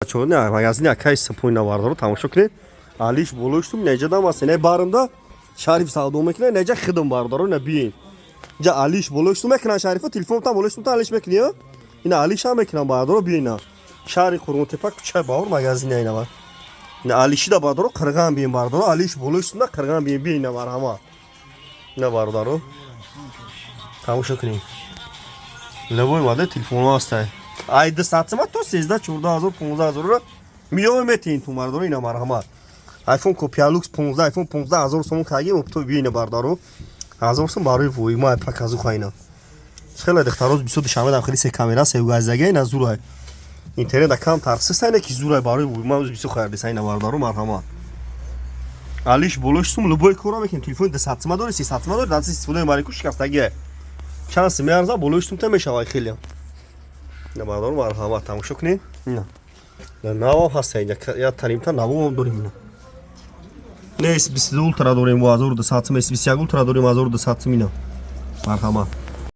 Çoğu ne magazin akay sapıyla vardır tamaşa kine. Aliş buluştum neceden bahse ne barında Şarif Saud olmakla nece xıdım vardır ne biyin. Ja Aliş buluştum ekran Şarif'e telefondan buluştum ta Aliş bekliyor. Yine Aliş ha ekran vardır biyin. Şarif kurun tepak çay bağır magazin yayına var. Ne Aliş'i de vardır kırgan biyin vardır. Aliş buluştum da kırgan biyin ne var ama. Ne vardır o? Tamaşa kine. Ne boymadı telefonu hastay. Ayda satsama to 13-14,000 15,000 میلیون متین تو مردارو اینا مرحمت آیفون کوپیالوکس 15 آیفون 15000 سوم کاگیم تو بینه باردارو 1000 سوم برای وی ما پاک از خوینا خیلی دختروز 22 شنبه دم خیلی سه کامera sevgazage اینا زورای اینترنت کام ترسیس اینه کی زورای برای وی ما 22 خیلی ساینا باردارو مرحمت علیش بولوشتم لبوی کورا میکنم تلفن ده ساتما داره 3 ساتما داره دست استفاده ماریکو شکستگی شانس میارزا بولوشتم تمشاوای خیلی نه باردارو مرحمت تماشا کنین نه ناو هست یا tanıyım ناو داریم نه نه اس 22 ultra داریم و 1000 ساعت اس 21 ultra داریم 1000 ساعت مینا مرحبا